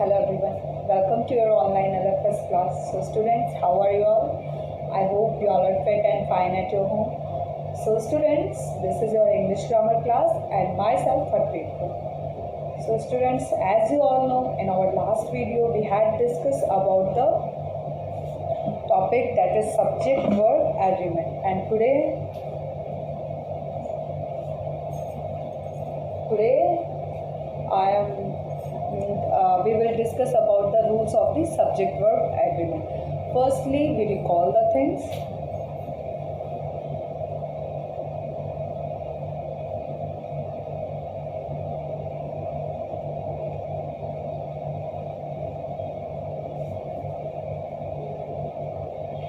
Hello everyone, welcome to your online LFS class. So students, how are you all? I hope you all are fit and fine at your home. So students, this is your English grammar class and myself Harpreet Kaur. So students, as you all know, in our last video we had discussed about the topic that is subject-verb agreement, and today we will discuss about the rules of the subject-verb agreement. Firstly, we recall the things.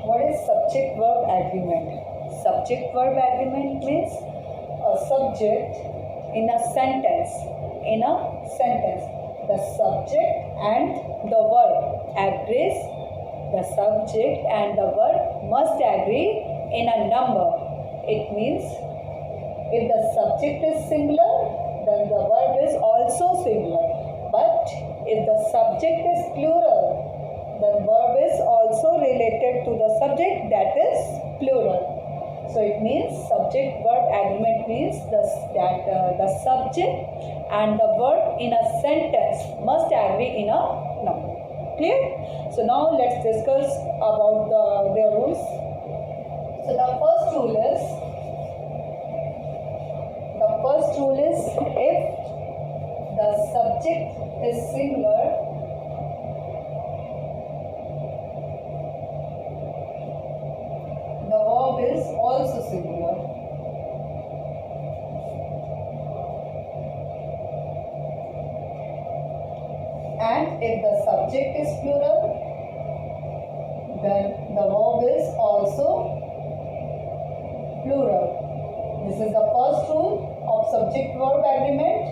What is subject-verb agreement? Subject-verb agreement means a subject in a sentence. The subject and the verb agrees. The subject and the verb must agree in a number. It means if the subject is singular, then the verb is also singular. But if the subject is plural, then verb is also related to the subject, that is plural. So it means subject-verb agreement means the subject and the verb in a sentence must agree in a number. Clear? So now let's discuss about their rules. So the first rule is if the subject is singular, the verb is also singular. And if the subject is plural, then the verb is also plural. This is the first rule of subject-verb agreement.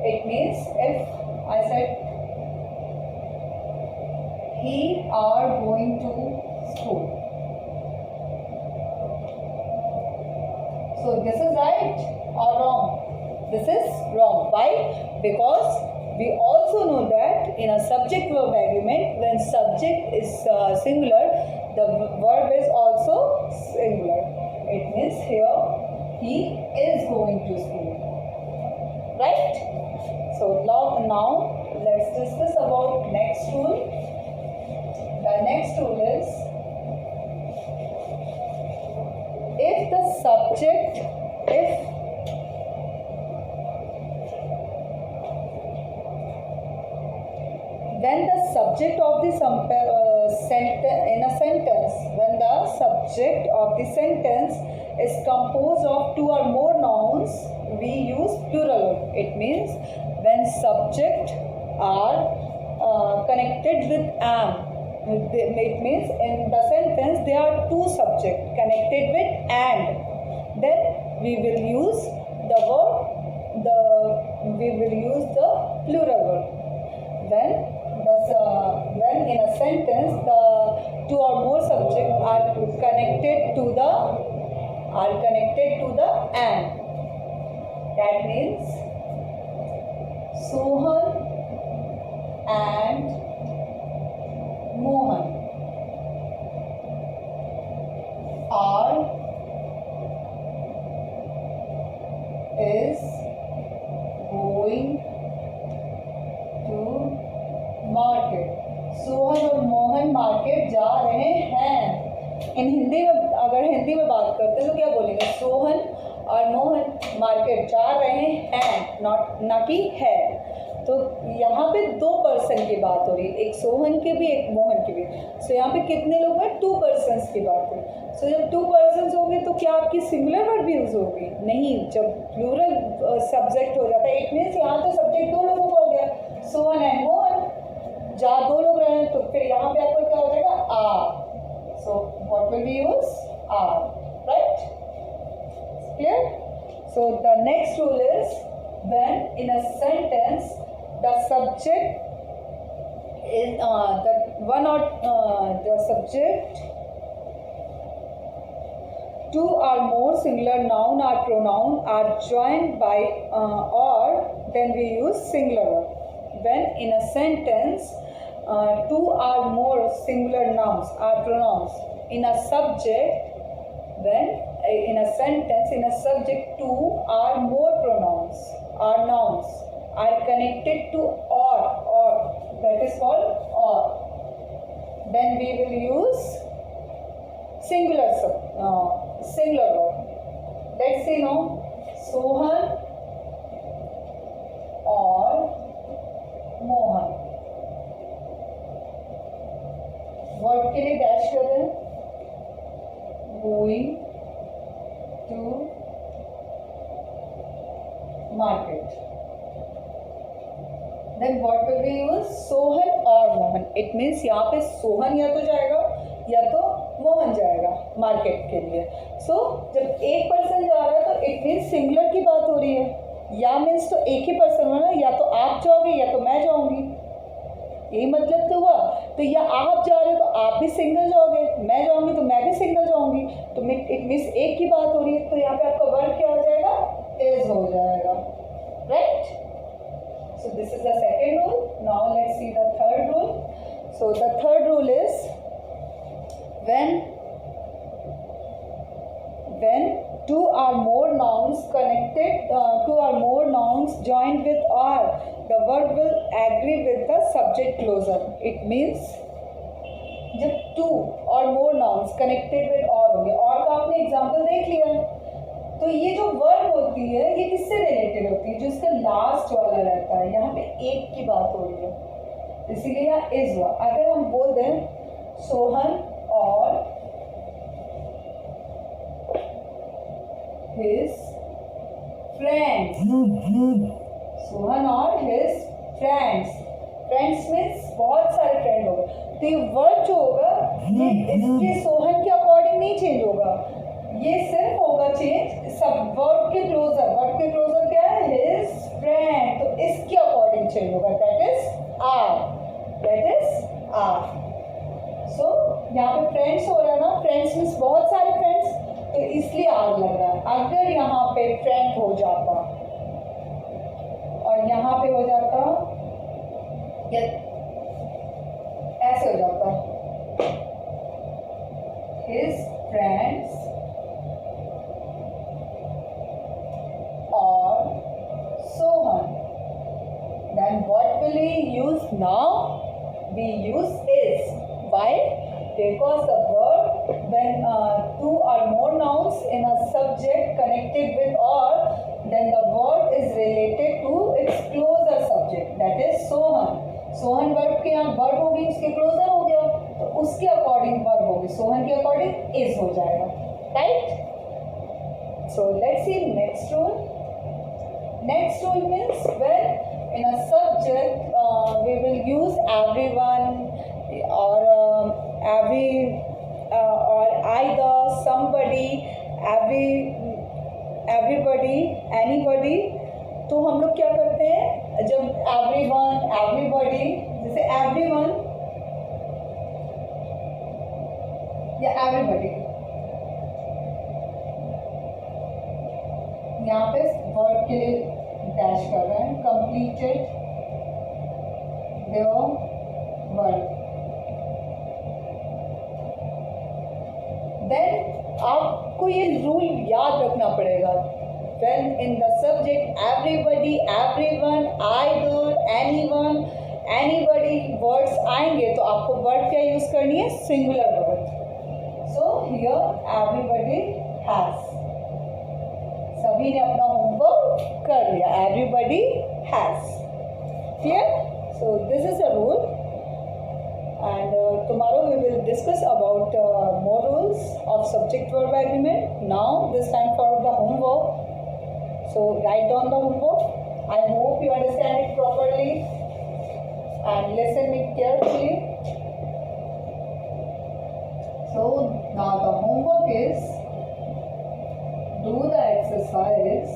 It means if I said he are going to school. So this is right or wrong? This is wrong. Why? Because we also know that in a subject-verb agreement, when subject is singular, the verb is also singular. It means here, he is going to school. Right? So now let's discuss about next rule. The next rule is, if the subject, when the subject of the sentence is composed of two or more nouns, we use plural. It means when subject are connected with am. It means in the sentence there are two subjects connected with and. Then we will use the plural verb. When in a sentence the two or more subjects are connected to the and. That means Sohan and Mohan is going to market. Sohan और Mohan market जा रहे हैं. इन हिंदी में अगर हिंदी में बात करते हैं तो क्या बोलेंगे? सोहन और मोहन मार्केट जा रहे हैं, ना कि है. तो यहाँ पे दो पर्सन की बात हो रही है, एक सोहन की भी एक मोहन की भी. सो यहाँ पे कितने लोग हैं? टू पर्सन्स की बात हो रही है. सो जब टू पर्सन्स होंगे तो क्या आपकी सिंगुलर वर्ब भी यूज होगी? नहीं. जब प्लूरल सब्जेक्ट हो जाता है, इट मीन्स यहाँ तो सब्जेक्ट दो लोगों का हो गया, सोहन एंड मोहन. जहाँ दो लोग रहे तो फिर यहाँ पे आपका क्या हो जाएगा? Are. So what will be use? Are. Right? Clear? So the next rule is, when in a sentence the subject is the subject two or more singular noun or pronoun are joined by or, then we use singular verb. when in a sentence two or more singular nouns are pronounced in a subject. When in a sentence, in a subject, two or more pronouns or nouns are connected to or, that is called or, then we will use singular verb. Let's see now. Sohan or Mohan. Word के लिए dash कर रहे हैं. Going to market. Then what will we use? Sohan और Mohan. It means यहाँ पे सोहन या तो जाएगा या तो मोहन जाएगा मार्केट के लिए. So जब एक पर्सन जा रहा है तो इट मीन्स सिंगुलर की बात हो रही है. या मीन्स तो एक ही पर्सन होना, या तो आप जाओगे या तो मैं जाऊंगी, यही मतलब तो हुआ. तो या आप जा रहे हो तो आप भी सिंगल जाओगे, मैं जाऊंगी तो मैं भी सिंगल जाऊंगी, तो इट मीन्स एक की बात हो रही है. तो यहाँ पे आपका वर्ड क्या हो जाएगा? इज हो जाएगा. Right. So this is the second rule. Now let's see the third rule. So the third rule is when two or more nouns connected, two or more nouns joined with or, the verb will agree with the subject closer. It means जब two or more nouns connected with or होंगे, और का आपने example देख लिया. तो ये जो वर्ब होती है ये किससे रिलेटेड होती है? जो इसका लास्ट वाला रहता है. यहाँ पे एक की बात हो रही है, इसीलिए यहाँ इज हुआ. अगर हम बोल दें सोहन और his friends. सोहन और his friends. फ्रेंड्स मीन्स बहुत सारे फ्रेंड होगा. तो ये वर्ड जो होगा ये इसके सोहन के अकॉर्डिंग नहीं चेंज होगा, ये सिर्फ होगा चेंज सब वर्ड के क्लोजर. वर्ड के क्लोजर क्या है? His friend. तो इसके अकॉर्डिंग चेंज होगा. That is R. That is R. So यहाँ पे फ्रेंड्स हो रहा है ना, फ्रेंड्स मीन्स बहुत सारे फ्रेंड्स, तो इसलिए आर लग रहा है. अगर यहाँ पे फ्रेंड हो जाता और यहाँ पे हो जाता या ऐसे हो जाता his friends or Sohan, then what will we use now? We use is. Why? Because the verb when two or more nouns in a subject connected with or, then the word is related to its closer subject, that is Sohan. Sohan verb के यहाँ verb होगी, उसके closure हो गया, तो उसके according verb होगी, सोहन के अकॉर्डिंग इज हो जाएगा. Right. So let's see next rule. Next rule means when in a subject we will use everyone और or either, somebody, everybody, anybody. तो हम लोग क्या करते हैं जब everyone, everybody, जैसे everyone या everybody, यहाँ पे वर्ड के लिए डैश कर रहे हैं. completed their work. देन आपको ये रूल याद रखना पड़ेगा. When in the subject everybody, everyone, either, anyone, anybody words आएंगे तो आपको वर्ड क्या यूज करनी है? Singular word. So here everybody has. सभी ने अपना होमवर्क कर लिया. Everybody has. Clear? So this is a rule. And tomorrow we will discuss about more rules of subject-verb agreement. Now this time for the homework. So write down the homework. I hope you understand it properly and listen it carefully. So now the homework is do the exercise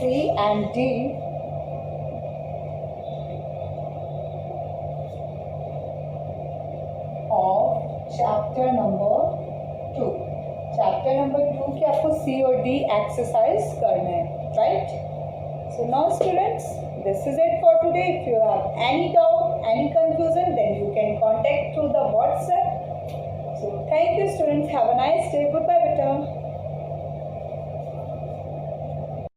C and D of chapter number 2। Chapter number 2 के आपको सी और D exercise करना है, right? So now students, this is it for today. If you have any doubt, any confusion, then you can contact through the WhatsApp. So thank you students. Have a nice day. Goodbye beta.